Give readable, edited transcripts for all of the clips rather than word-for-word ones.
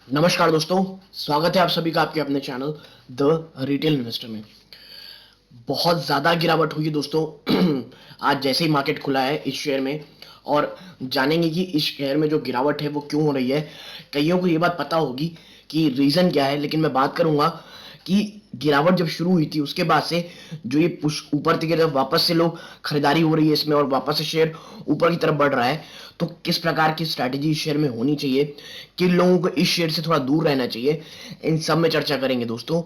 नमस्कार दोस्तों, स्वागत है आप सभी का आपके अपने चैनल द रिटेल इन्वेस्टर में। बहुत ज़्यादा गिरावट हुई है दोस्तों। आज जैसे ही मार्केट खुला है इस शेयर में, और जानेंगे कि इस शेयर में जो गिरावट है वो क्यों हो रही है। कईयों को ये बात पता होगी कि रीज़न क्या है, लेकिन मैं बात करूंगा कि गिरावट जब शुरू हुई थी उसके बाद से जो ये पुश ऊपर की तरफ वापस से लोग खरीदारी हो रही है इसमें और वापस से शेयर ऊपर की तरफ बढ़ रहा है, तो किस प्रकार की स्ट्रैटेजी इस शेयर में होनी चाहिए, किन लोगों को इस शेयर से थोड़ा दूर रहना चाहिए, इन सब में चर्चा करेंगे दोस्तों।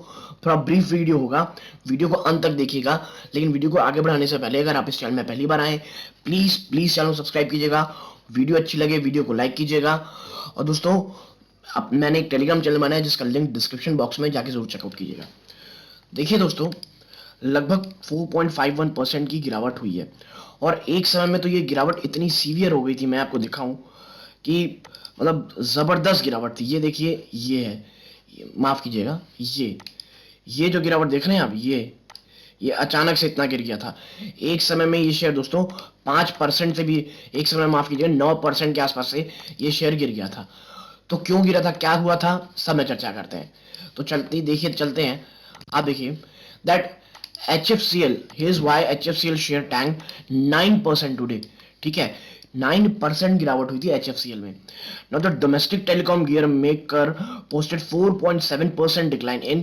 थोड़ा ब्रीफ वीडियो होगा, वीडियो को अंत तक देखिएगा। लेकिन वीडियो को आगे बढ़ाने से पहले अगर आप इस चैनल में पहली बार आए, प्लीज़ प्लीज़ चैनल को सब्सक्राइब कीजिएगा। वीडियो अच्छी लगे वीडियो को लाइक कीजिएगा। और दोस्तों, अब मैंने एक टेलीग्राम चैनल बनाया है जिसका लिंक डिस्क्रिप्शन बॉक्स में जाके जरूर चेकआउट कीजिएगा। देखिए दोस्तों, लगभग 4.51% की गिरावट हुई है, और एक समय में तो ये गिरावट इतनी सीवियर हो गई थी, मैं आपको दिखाऊं कि मतलब ज़बरदस्त गिरावट थी। ये देखिए, ये है, माफ़ कीजिएगा, ये जो गिरावट देख रहे हैं आप, ये अचानक से इतना गिर गया था। एक समय में ये शेयर दोस्तों 5% से भी, एक समय माफ़ कीजिएगा 9% के आसपास से ये शेयर गिर गया था। तो क्यों गिरा था, क्या हुआ था, सब में चर्चा करते हैं। तो चलते हैं। आप देखिए that HFCL, here's why HFCL share tank 9% today. ठीक है, 9% गिरावट हुई थी HFCL में। Now the domestic telecom gear maker posted 4.7% decline in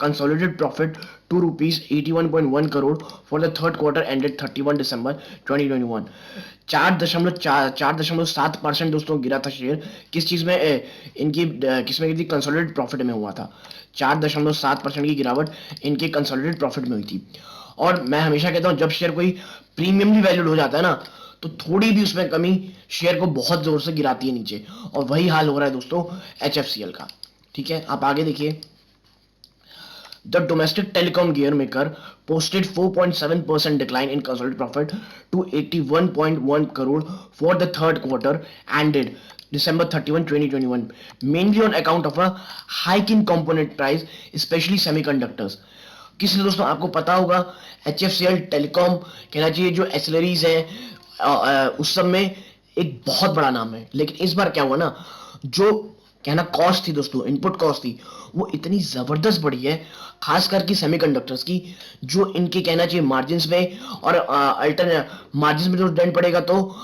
consolidated profit to rupees 81.1 crore for the third quarter ended 31 December 2021। 4.7% दोस्तों गिरा था शेयर। किस चीज में इनकी किस में गिरी थी, कंसोलिडेटेड प्रॉफिट में हुआ था। 4.7% की गिरावट इनके कंसोलिडेटेड प्रॉफिट में हुई थी। और मैं हमेशा कहता हूं जब शेयर कोई प्रीमियमली वैल्यूड हो जाता है ना, तो थोड़ी भी उसमें कमी शेयर को बहुत जोर से गिराती है नीचे, और वही हाल हो रहा है दोस्तों HFCL का। ठीक है, आप आगे देखिए। The domestic telecom gear maker posted 4.7% decline in consolidated profit to 81.1 crore for the third quarter ended December 31, 2021, mainly on account of a hike in component price, especially semiconductors. किसलिए दोस्तों, आपको पता होगा HFCL टेलीकॉम कहना चाहिए जो एसिलरीज है उस सब में एक बहुत बड़ा नाम है। लेकिन इस बार क्या हुआ ना, जो कहना कॉस्ट थी दोस्तों, इनपुट कॉस्ट थी, वो इतनी ज़बरदस्त बढ़ी है, खास करके सेमीकंडक्टर्स की, जो इनके कहना चाहिए मार्जिन में और अल्टर मार्जिन में जो डेंट पड़ेगा तो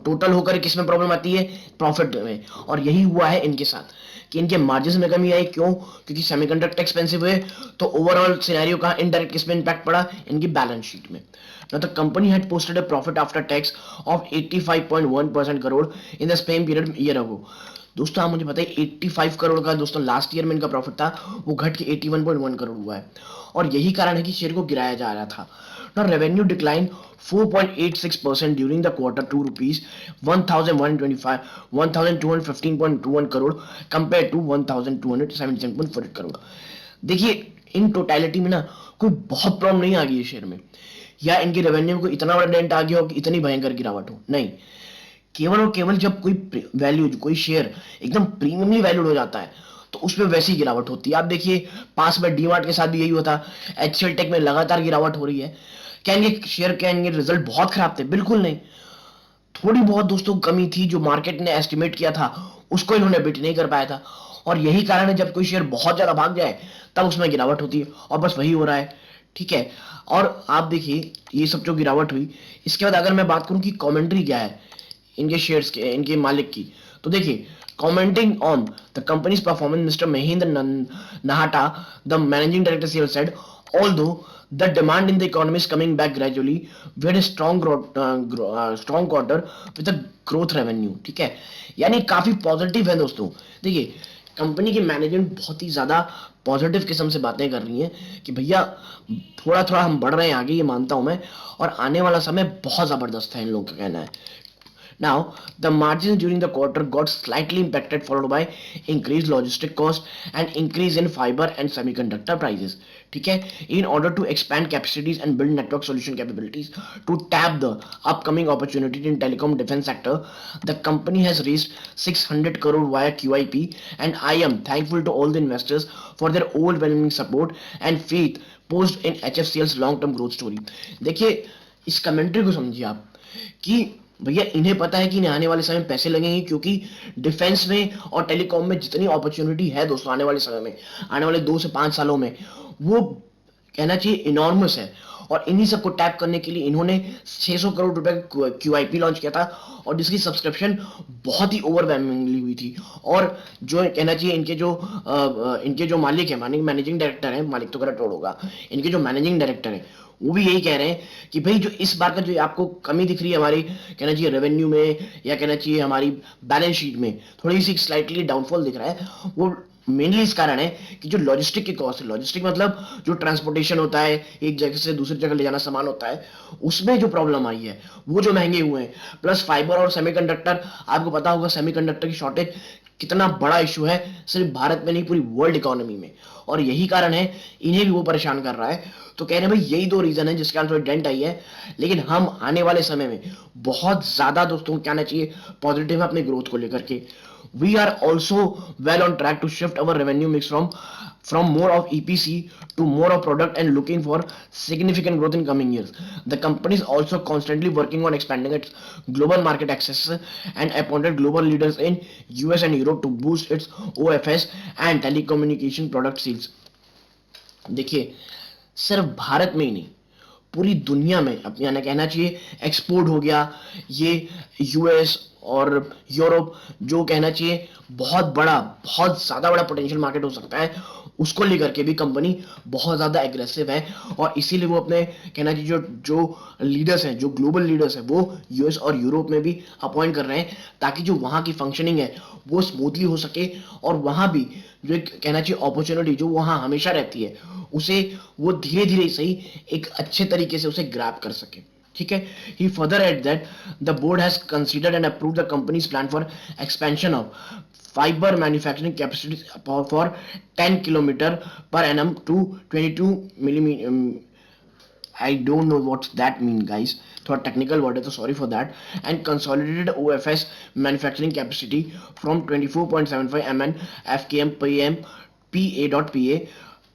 टोटल होकर किस में प्रॉब्लम आती है, प्रॉफिट में। और यही हुआ है इनके साथ कि इनके मार्जिन में कमी आई। क्यों? क्योंकि सेमीकंडक्टर एक्सपेंसिव है, तो ओवरऑल सिनेरियो का इनडायरेक्ट किस में इंपैक्ट पड़ा, इनकी बैलेंस शीट में। Now the company had posted a profit after tax of 85.1% crore in the same period year ago। दोस्तों आप मुझे बताइए, 85 करोड़ का दोस्तों लास्ट ईयर में इनका प्रॉफिट था, वो घट के 81.1 करोड़ हुआ है। और यही कारण है कि शेयर को गिराया जा रहा था। Now revenue declined 4.86% during the quarter to rupees 1215.21 crore compared to 1277.4 crore. देखिए, इन टोटलिटी में ना कोई बहुत प्रॉब्लम नहीं आ गई है शेयर में, या इनकी रेवेन्यू में कोई इतना बड़ा डेंट आ गया हो कि इतनी भयंकर गिरावट हो, नहीं। केवल और केवल जब कोई वैल्यू, कोई शेयर एकदम प्रीमियमली वैल्यूड हो जाता है, तो उसमें वैसी गिरावट होती है। आप देखिए, पास में डीमार्ट के साथ भी यही होता। HCL टेक में लगातार गिरावट हो रही है। क्या इनके शेयर, क्या इनके रिजल्ट बहुत खराब थे? बिल्कुल नहीं। थोड़ी बहुत दोस्तों कमी थी, जो मार्केट ने एस्टिमेट किया था उसको इन्होंने बीट नहीं कर पाया था। और यही कारण है जब कोई शेयर बहुत ज्यादा भाग जाए तब उसमें गिरावट होती है, और बस वही हो रहा है। ठीक है, और आप देखिए ये सब जो गिरावट हुई, इसके बाद अगर मैं बात करूं कि कमेंट्री क्या है इनके शेयर्स के, इनके मालिक की, तो देखिए, commenting on the company's performance mister Mahendra Nahta, the managing director CL said, although the demand in the economy is coming back gradually, we had a strong quarter with a growth revenue। ठीक है, यानी काफी पॉजिटिव है दोस्तों। देखिए, company की management बहुत ही ज्यादा पॉजिटिव किस्म से बातें कर रही है कि भैया थोड़ा थोड़ा हम बढ़ रहे हैं आगे, ये मानता हूं मैं, और आने वाला समय बहुत जबरदस्त है, इन लोगों का कहना है। Now, the margins during the quarter got slightly impacted, followed by increased logistic cost and increase in fiber and semiconductor prices। ठीक है, in order to expand capacities and build network solution capabilities to tap the upcoming opportunity in telecom defense sector, the company has raised 600 crore via QIP, and I am thankful to all the investors for their overwhelming support and faith post in HFCL's long term growth story। देखिए, इस commentary को समझिए आप कि भैया इन्हें पता है कि इन्हें आने वाले समय में पैसे लगेंगे, क्योंकि डिफेंस में और टेलीकॉम में जितनी अपॉर्चुनिटी है दोस्तों आने वाले समय में, आने वाले 2 से 5 सालों में, वो कहना चाहिए इनॉर्मस है। और इन्हीं सबको टैप करने के लिए इन्होंने 600 करोड़ रुपए का QIP लॉन्च किया था, और जिसकी सब्सक्रिप्शन बहुत ही ओवरवेलमिंगली हुई थी। और जो कहना चाहिए इनके जो मालिक है, मैनेजिंग डायरेक्टर है, मालिक तो गलत वर्ड होगा, इनके जो मैनेजिंग डायरेक्टर है वो भी यही कह रहे हैं कि भाई जो इस बार का जो आपको कमी दिख रही है हमारी कहना चाहिए रेवेन्यू में, या कहना चाहिए हमारी बैलेंस शीट में थोड़ी सी स्लाइटली डाउनफॉल दिख रहा है, वो मेनली इस कारण है कि जो लॉजिस्टिक की कॉस्ट है, लॉजिस्टिक मतलब जो ट्रांसपोर्टेशन होता है, एक जगह से दूसरी जगह ले जाना सामान होता है, उसमें जो प्रॉब्लम आई है वो जो महंगे हुए हैं। प्लस फाइबर और सेमीकंडक्टर, आपको पता होगा सेमीकंडक्टर की शॉर्टेज कितना बड़ा इशू है, सिर्फ भारत में नहीं पूरी वर्ल्ड इकोनॉमी में, और यही कारण है इन्हें भी वो परेशान कर रहा है। तो कह रहे हैं भाई यही 2 रीजन है जिसके कारण थोड़ी डेंट आई है, लेकिन हम आने वाले समय में बहुत ज्यादा दोस्तों को कहना चाहिए पॉजिटिव है अपने ग्रोथ को लेकर के। We are also well on track to shift our revenue mix from more of EPC to more of product and looking for significant growth in coming years. The company is also constantly working on expanding its global market access and appointed global leaders in US and Europe to boost its OFS and telecommunication product sales. देखिए सिर्फ भारत में ही नहीं, पूरी दुनिया में अपने यानी कहना चाहिए एक्सपोर्ट हो गया, ये यूएस और यूरोप जो कहना चाहिए बहुत ज्यादा बड़ा पोटेंशियल मार्केट हो सकता है, उसको लेकर के भी कंपनी बहुत ज्यादा एग्रेसिव है। और इसीलिए वो अपने कहना चाहिए जो जो लीडर्स हैं, जो ग्लोबल लीडर्स हैं, वो यूएस और यूरोप में भी अपॉइंट कर रहे हैं, ताकि जो वहाँ की फंक्शनिंग है वो स्मूथली हो सके, और वहाँ भी जो एक कहना चाहिए अपॉर्चुनिटी जो वहाँ हमेशा रहती है, उसे वो धीरे धीरे सही एक अच्छे तरीके से उसे ग्रैब कर सके। ठीक है। He further added that the board has considered and approved the company's plan for expansion of fiber manufacturing capacity for 10 kilometer per annum to 22 millimeter. I don't know what that mean, guys. थोड़ा technical word है तो sorry for that. And consolidated OFS manufacturing capacity from 24.75 MN FKM PA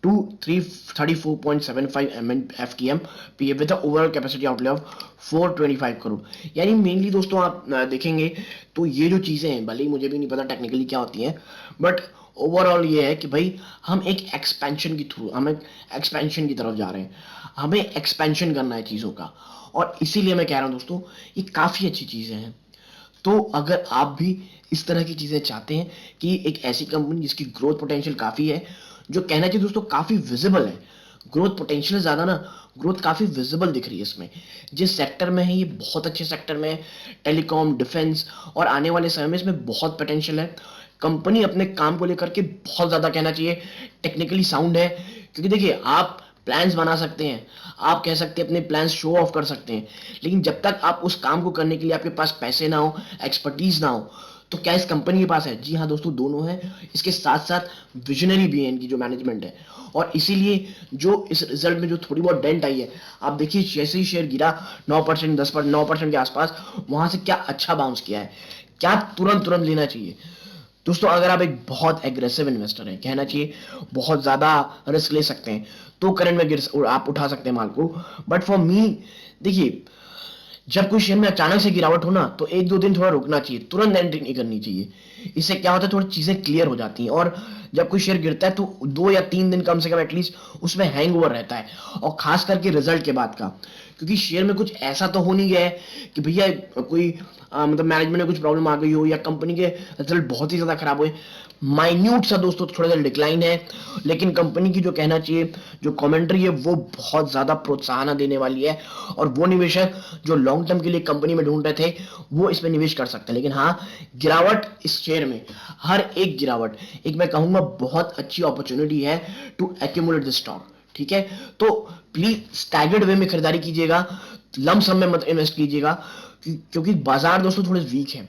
to 34.75 MN FKM PA with the overall capacity outlay of 425 crore. यानी mainly दोस्तों आप देखेंगे तो ये जो चीज़ें हैं, भले ही मुझे भी नहीं पता टेक्निकली क्या होती हैं, बट ओवरऑल ये है कि भाई हम एक एक्सपेंशन की तरफ जा रहे हैं, हमें एक्सपेंशन करना है चीज़ों का, और इसीलिए मैं कह रहा हूँ दोस्तों ये काफ़ी अच्छी चीज़ें हैं। तो अगर आप भी इस तरह की चीज़ें चाहते हैं कि एक ऐसी कंपनी जिसकी ग्रोथ पोटेंशियल काफ़ी है, जो कहना चाहिए दोस्तों काफ़ी विजिबल है, ग्रोथ पोटेंशियल ज़्यादा ना, ग्रोथ काफ़ी विजिबल दिख रही है इसमें, जिस सेक्टर में है ये बहुत अच्छे सेक्टर में है, टेलीकॉम, डिफेंस, और आने वाले समय में इसमें बहुत पोटेंशियल है। कंपनी अपने काम को लेकर के बहुत ज़्यादा कहना चाहिए टेक्निकली साउंड है, क्योंकि देखिए आप प्लान्स बना सकते हैं, आप कह सकते हैं अपने प्लान्स शो ऑफ कर सकते हैं, लेकिन जब तक आप उस काम को करने के लिए आपके पास पैसे ना हो, एक्सपर्टीज ना हो, तो क्या इस कंपनी के पास है? जी हाँ दोस्तों, दोनों है। इसके साथ साथ विजनरी भी है इनकी जो मैनेजमेंट है, और इसीलिए जो इस रिजल्ट में जो थोड़ी बहुत डेंट आई है, आप देखिए जैसे ही शेयर गिरा 9%, 10%, 9% के आसपास, वहां से क्या अच्छा बाउंस किया है, क्या तुरंत तुरंत लेना चाहिए दोस्तों। अगर आप एक बहुत एग्रेसिव इन्वेस्टर हैं, कहना चाहिए बहुत ज्यादा रिस्क ले सकते हैं, तो करंट में आप उठा सकते हैं माल को। बट फॉर मी देखिए, जब कोई शेयर में अचानक से गिरावट हो ना, तो 1-2 दिन थोड़ा रुकना चाहिए, तुरंत एंट्री नहीं करनी चाहिए। इससे क्या होता है, थोड़ी चीजें क्लियर हो जाती हैं, और जब कोई शेयर गिरता है तो 2 या 3 दिन कम से कम एटलीस्ट उसमें हैंगओवर रहता है, और खास करके रिजल्ट के बाद का, क्योंकि शेयर में कुछ ऐसा तो हो नहीं गया है कि भैया कोई मतलब मैनेजमेंट में कुछ प्रॉब्लम आ गई हो, या कंपनी के रिजल्ट बहुत ही ज्यादा खराब हुए। माइन्यूट सा दोस्तों थोड़ा सा डिक्लाइन है, लेकिन कंपनी की जो कहना चाहिए जो कमेंट्री है वो बहुत ज्यादा प्रोत्साहन देने वाली है, और वो निवेशक जो लॉन्ग टर्म के लिए कंपनी में ढूंढ रहे थे वो इसमें निवेश कर सकते हैं। लेकिन हाँ, गिरावट इस शेयर में, हर एक गिरावट एक मैं कहूंगा बहुत अच्छी अपॉर्चुनिटी है टू एक्यूमुलेट दिस स्टॉक। ठीक है, तो प्लीज स्टैगर्ड वे में खरीदारी कीजिएगा, लम सम में मत इन्वेस्ट कीजिएगा, क्योंकि बाजार दोस्तों थोड़े वीक है,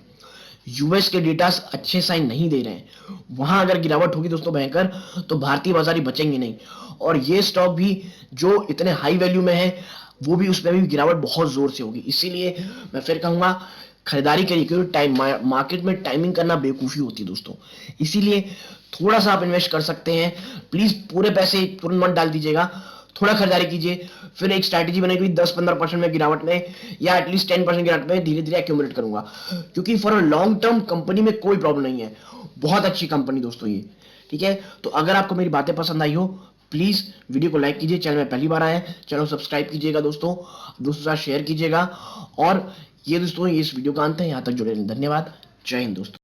यूएस के डेटा अच्छे साइन नहीं दे रहे हैं, वहां अगर गिरावट होगी दोस्तों भयंकर, तो भारतीय बाजार ही बचेंगे नहीं, और ये स्टॉक भी जो इतने हाई वैल्यू में है वो भी, उसमें भी गिरावट बहुत जोर से होगी। इसीलिए मैं फिर कहूंगा खरीदारी करिए, क्योंकि टाइम मार्केट में टाइमिंग करना बेवकूफ़ी होती है दोस्तों। इसीलिए थोड़ा सा आप इन्वेस्ट कर सकते हैं, प्लीज पूरे पैसे तुरंत मत डाल दीजिएगा, थोड़ा खरीदारी कीजिए, फिर एक स्ट्रैटेजी बनाई 10-15% में गिरावट में या एटलीस्ट 10% गिरावट में धीरे धीरे एक्यूमुलेट करूंगा, क्योंकि for a long term company में कोई प्रॉब्लम नहीं है, बहुत अच्छी कंपनी दोस्तों ये। ठीक है, तो अगर आपको मेरी बातें पसंद आई हो, प्लीज वीडियो को लाइक कीजिए, चैनल में पहली बार आए हैं चैनल सब्सक्राइब कीजिएगा दोस्तों, दोस्तों के साथ शेयर कीजिएगा। और ये दोस्तों, ये इस वीडियो का अंत है, यहाँ तक जुड़े रहें, धन्यवाद, जय हिंद दोस्तों।